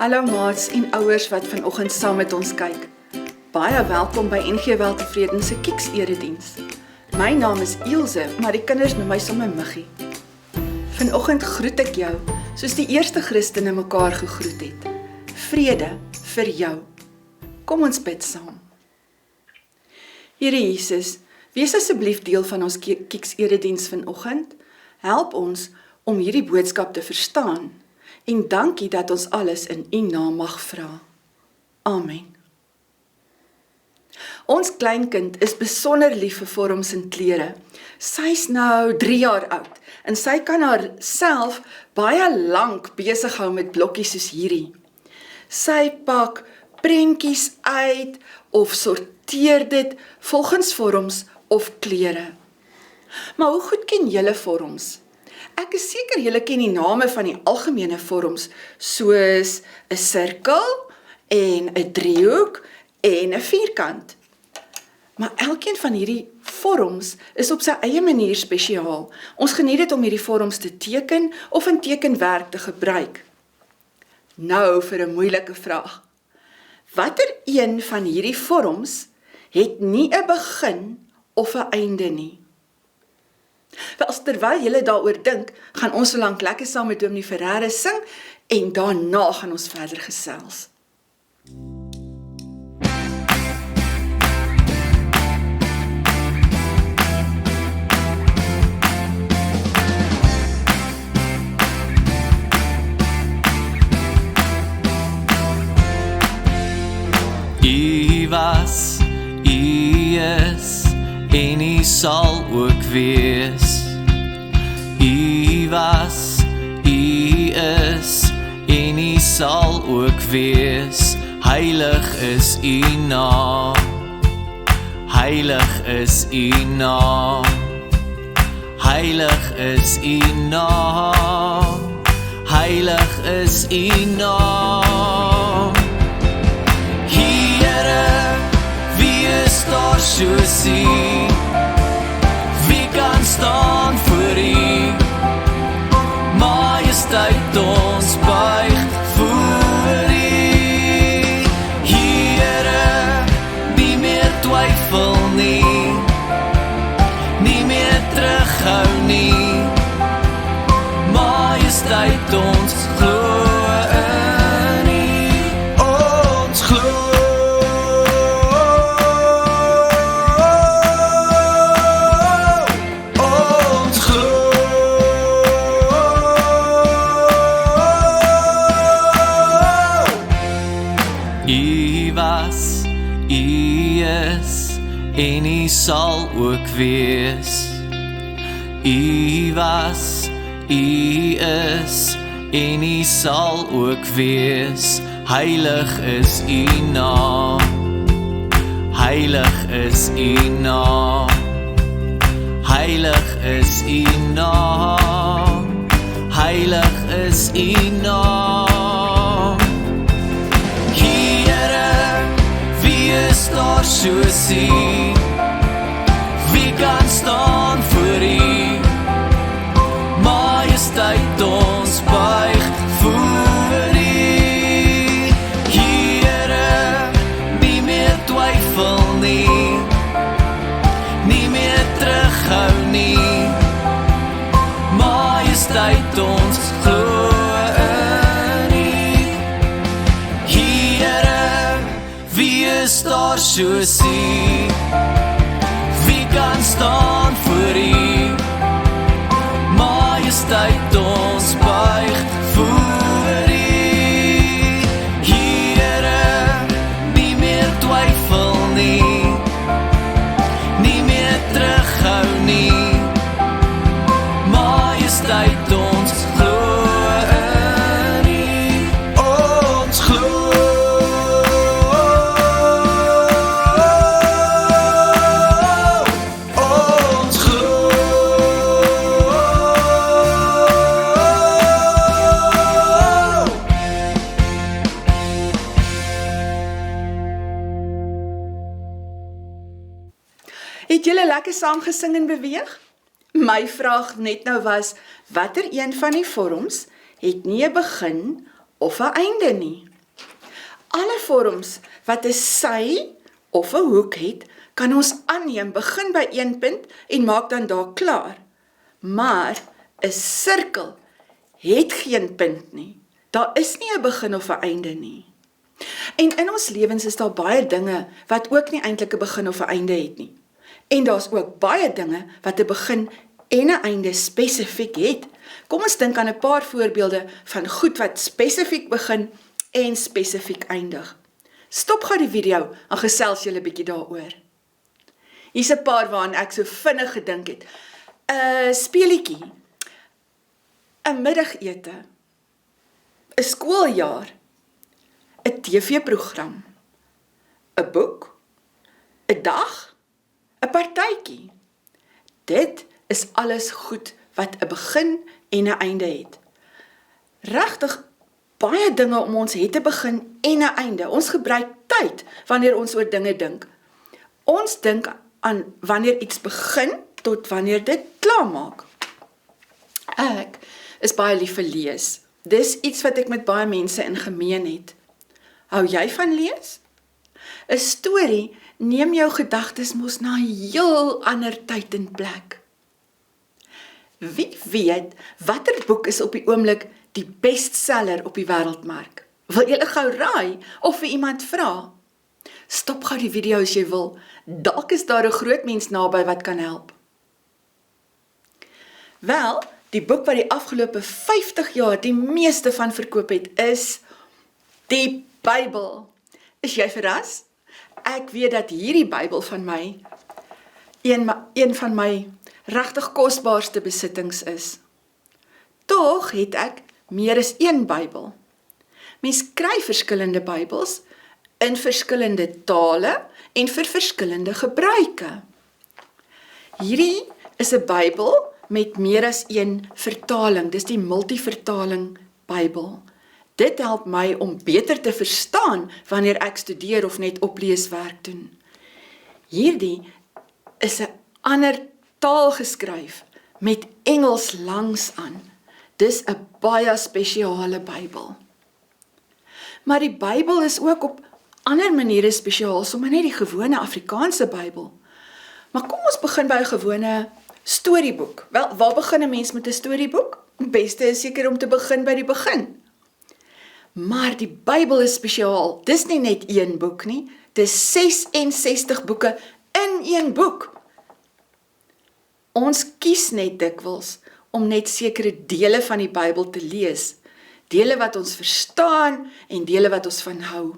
Hallo maats en ouers wat vanoggend saam met ons kyk. Baie welkom by NG Weltevreden se Kiks-erediens. My naam is Ilse, maar die kinders noem my sommer Muggie. Vanoggend groet ek jou, soos die eerste Christene mekaar gegroet het. Vrede vir jou. Kom ons bid saam. Here Jesus, wees asseblief deel van ons Kiks-erediens vanoggend. Help ons om hierdie boodskap te verstaan. En dankie dat ons alles in U naam mag vra. Amen. Ons kleinkind is besonder lief vir vorms en klere. Sy's nou 3 jaar oud en sy kan haarself baie lank besig hou met blokkies soos hierdie. Sy pak prentjies uit of sorteer dit volgens vorms of klere. Maar hoe goed ken julle vorms? Ek is seker julle ken die name van die algemene vorms, soos 'n sirkel en 'n driehoek en 'n vierkant. Maar elkeen van hierdie vorms is op sy eie manier spesiaal. Ons geniet dit om hierdie vorms te teken of in tekenwerk te gebruik. Nou vir 'n moeilike vraag. Watter een van hierdie vorms het nie 'n begin of 'n einde nie? Wel, terwyl julle daaroor dink, gaan ons solank lekker saam met Dominee Ferreira sing en daarna gaan ons verder gesels. U was, U is, en U sal ook wees. U was, U is, en U sal ook wees. Heilig is U naam, heilig is U naam, heilig is U naam, heilig is U naam. Here, wie is daar soos U? Wie kan staan voor U? Majesteit, ons buig voor U. Here, nie meer twyfel nie, nie meer terughou nie. Majesteit, ons glo in U. Ons glo. En U sal ook wees. U was, U is, en U sal ook wees. Heilig is U naam, heilig is U naam, heilig is U naam, heilig is U naam. Here, wie is daar soos U? Wie kan staan voor U? Majesteit, ons buig voor U. Here, nie meer twyfel nie, nie meer terughou nie. Majesteit, ons glo in U. Here, wie is daar soos U? Wie kan staan voor U? Majesteit, ons buig voor U. Here, nie meer twyfel nie, nie meer terughou nie. Majesteit, ons glo in U. Ons glo. Het julle lekker saam gesing en beweeg? My vraag net nou was, watter een van die vorms het nie 'n begin of 'n einde nie? Alle vorms wat 'n sy of 'n hoek het, kan ons aanneem, begin by een punt en maak dan daar klaar. Maar 'n sirkel het geen punt nie. Daar is nie 'n begin of 'n einde nie. En in ons lewens is daar baie dinge wat ook nie eintlik 'n begin of 'n einde het nie. En daar's ook baie dinge wat 'n begin en 'n einde spesifiek het. Kom ons dink aan 'n paar voorbeelde van goed wat spesifiek begin en spesifiek eindig. Stop gou die video en gesels julle 'n bietjie daaroor. Hier's 'n paar waaraan ek so vinnig gedink het. 'n Speelietjie, 'n middagete, 'n skooljaar, 'n TV-program, 'n boek, 'n dag, 'n partytjie. Dit is alles goed wat 'n begin en 'n einde het. Regtig baie dinge om ons het 'n begin en 'n einde. Ons gebruik tyd wanneer ons oor dinge dink. Ons dink aan wanneer iets begin tot wanneer dit klaar maak. Ek is baie lief vir lees. Dis iets wat ek met baie mense in gemeen het. Hou jy van lees? 'n Storie neem jou gedagtes mos na 'n heel ander tyd en plek. Wie weet watter boek is op die oomblik die bestseller op die wêreldmark? Wil julle gou raai of vir iemand vra? Stop gou die video as jy wil. Dalk is daar 'n groot mens naby wat kan help. Wel, die boek wat die afgelope 50 jaar die meeste van verkoop het, is die Bybel. Is jy verras? Ek weet dat hierdie Bybel van my een van my regtig kosbaarste besittings is. Tog het ek meer as een Bybel. Mens kry verskillende Bybels in verskillende tale en vir verskillende gebruike. Hierdie is 'n Bybel met meer as een vertaling. Dis die multivertaling Bybel. Dit help my om beter te verstaan wanneer ek studeer of net opleeswerk doen. Hierdie is 'n ander taal geskryf met Engels langs aan. Dis 'n baie spesiale Bybel. Maar die Bybel is ook op ander maniere spesiaal, sommer net die gewone Afrikaanse Bybel. Maar kom ons begin by 'n gewone storieboek. Wel, waar begin 'n mens met 'n storieboek? Die beste is seker om te begin by die begin. Maar die Bybel is spesiaal. Dis nie net een boek nie, dis 66 boeke in een boek. Ons kies net dikwels om net sekere dele van die Bybel te lees, dele wat ons verstaan en dele wat ons van hou.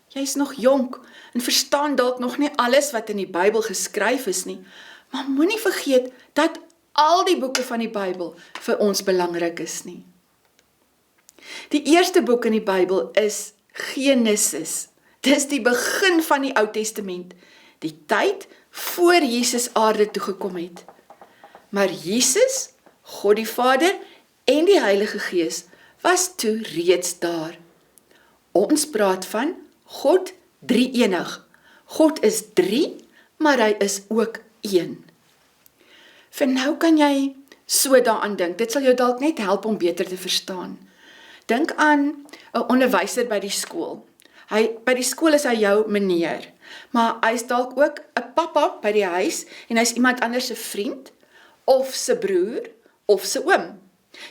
Jy's nog jonk en verstaan dalk nog nie alles wat in die Bybel geskryf is nie, maar moenie vergeet dat al die boeke van die Bybel vir ons belangrik is nie. Die eerste boek in die Bybel is Genesis. Dis die begin van die Ou Testament, die tyd voor Jesus aarde toe gekom het. Maar Jesus, God die Vader en die Heilige Gees was toe reeds daar. Ons praat van God drie-enig. God is 3, maar hy is ook 1. Vir nou kan jy so daaraan dink. Dit sal jou dalk net help om beter te verstaan. Dink aan 'n onderwyser by die skool. By die skool is hy jou meneer, maar hy is dalk ook 'n pappa by die huis en hy's iemand anders se vriend of se broer of se oom.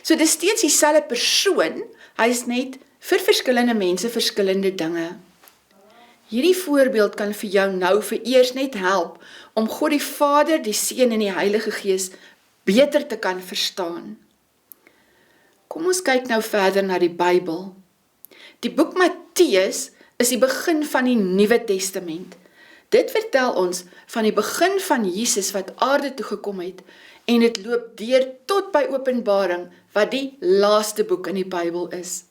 So dis steeds dieselfde persoon, hy is net vir verskillende mense verskillende dinge. Hierdie voorbeeld kan vir jou nou vereers net help om God die Vader, die Seun en die Heilige Gees beter te kan verstaan. Kom ons kyk nou verder na die Bybel. Die boek Matteus is die begin van die Nuwe Testament. Dit vertel ons van die begin van Jesus wat aarde toe gekom het en dit loop deur tot by Openbaring wat die laaste boek in die Bybel is.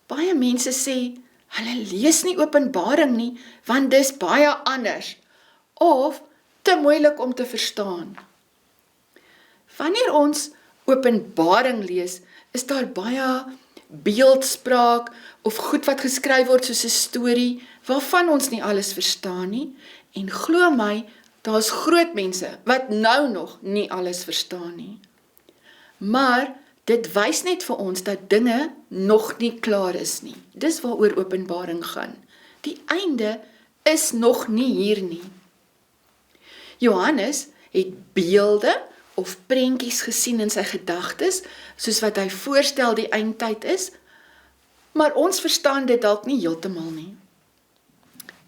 Baie mense sê, hulle lees nie Openbaring nie, want dis baie anders of te moeilik om te verstaan. Wanneer ons Openbaring lees, is daar baie beeldspraak of goed wat geskryf word soos 'n storie, waarvan ons nie alles verstaan nie, en glo my, daar's groot mense wat nou nog nie alles verstaan nie. Maar Dit wys net vir ons dat dinge nog nie klaar is nie. Dis waaroor Openbaring gaan. Die einde is nog nie hier nie. Johannes het beelde of prentjies gesien in sy gedagtes, soos wat hy voorstel die eindtyd is, maar ons verstaan dit dalk nie heeltemal nie.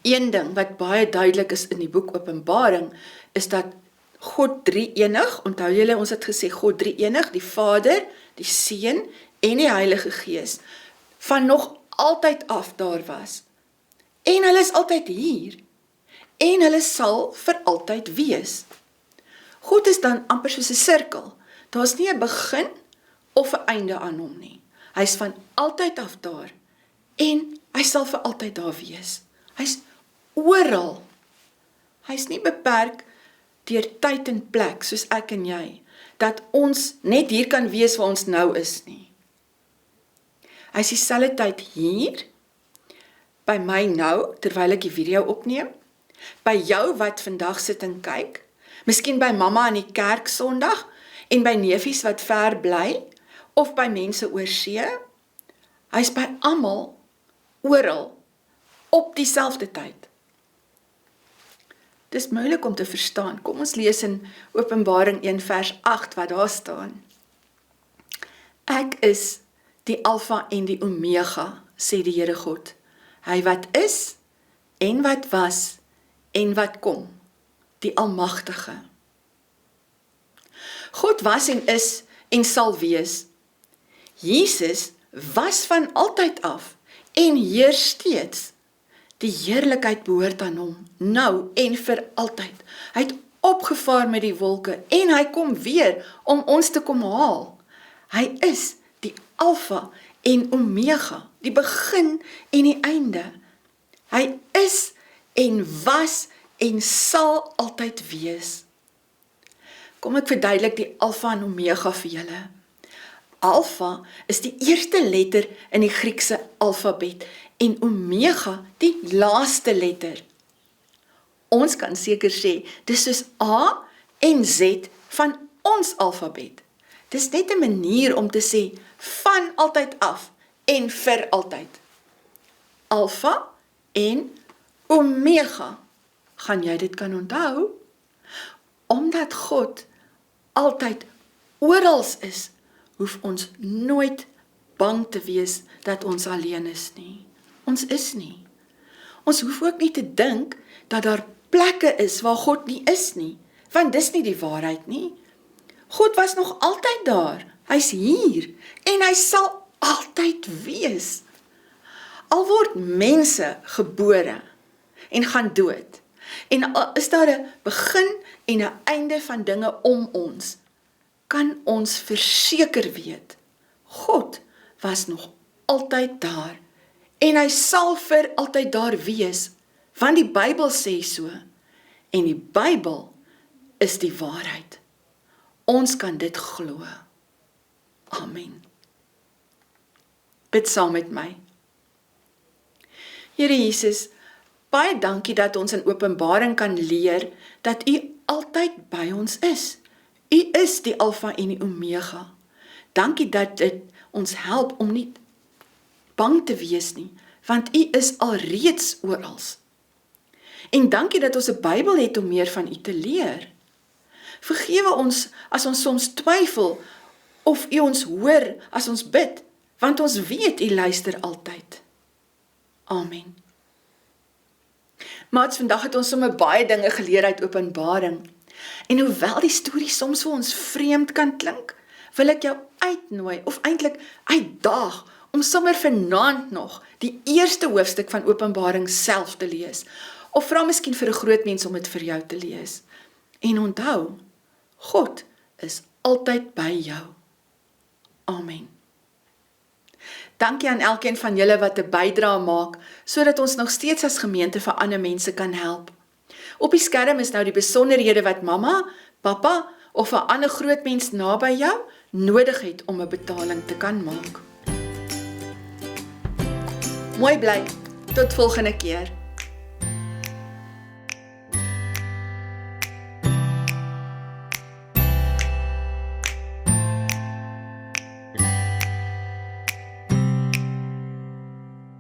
Een ding wat baie duidelik is in die boek Openbaring, is dat God drie-enig, onthou julle, ons het gesê God drie-enig, die Vader, die Seun en die Heilige Gees, van nog altyd af daar was. En hulle is altyd hier, en hulle sal vir altyd wees. God is dan amper soos 'n sirkel, daar is nie 'n begin of 'n einde aan hom nie. Hy is van altyd af daar, en hy sal vir altyd daar wees. Hy is oral. Hy is nie beperk deur tyd en plek, soos ek en jy, dat ons net hier kan wees waar ons nou is nie. Hy is dieselfde tyd hier, by my nou, terwyl ek die video opneem, by jou wat vandag sit en kyk, miskien by mamma in die kerk Sondag, en by neefies wat ver bly, of by mense oor see. Hy is by almal, oral, op dieselfde tyd. Dis moeilik om te verstaan. Kom ons lees in Openbaring 1 vers 8 wat daar staan. Ek is die Alfa en die Omega, sê die Here God. Hy wat is, en wat was, en wat kom, die Almagtige. God was en is, en sal wees. Jesus was van altyd af, en heers steeds. Die heerlikheid behoort aan hom, nou en vir altyd. Hy het opgevaar met die wolke, en hy kom weer, om ons te kom haal. Hy is die Alfa en Omega, die begin en die einde. Hy is en was en sal altyd wees. Kom ek verduidelik die Alfa en Omega vir julle. Alfa is die eerste letter in die Griekse alfabet en Omega die laaste letter. Ons kan seker sê, dis soos A en Z van ons alfabet. Dis net 'n manier om te sê, van altyd af en vir altyd. Alfa en Omega. Gaan jy dit kan onthou? Omdat God altyd orals is, hoef ons nooit bang te wees dat ons alleen is nie. Ons is nie. Ons hoef ook nie te dink dat daar plekke is waar God nie is nie, want dis nie die waarheid nie. God was nog altyd daar, hy's hier, en hy sal altyd wees. Al word mense gebore en gaan dood, en is daar 'n begin en 'n einde van dinge om ons, kan ons verseker weet, God was nog altyd daar, en hy sal vir altyd daar wees, want die Bybel sê so, en die Bybel is die waarheid. Ons kan dit glo. Amen. Bid saam met my. Here Jesus, baie dankie dat ons in Openbaring kan leer, dat U altyd by ons is. U is die Alfa en die Omega. Dankie dat dit ons help om nie bang te wees nie, want U is alreeds orals. En dankie dat ons 'n Bybel het om meer van U te leer. Vergewe ons as ons soms twyfel of U ons hoor as ons bid, want ons weet U luister altyd. Amen. Maats, vandag het ons sommer baie dinge geleer uit Openbaring. En hoewel die storie soms vir ons vreemd kan klink, wil ek jou uitnooi, of eintlik uitdaag, om sommer vanaand nog die eerste hoofstuk van Openbaring self te lees, of vra miskien vir 'n groot mens om dit vir jou te lees. En onthou, God is altyd by jou. Amen. Dankie aan elkeen van julle wat 'n bydrae maak, sodat ons nog steeds as gemeente vir ander mense kan help. Op die skerm is nou die besonderhede wat mamma, pappa of 'n ander groot mens naby jou nodig het om 'n betaling te kan maak. Mooi bly, tot volgende keer.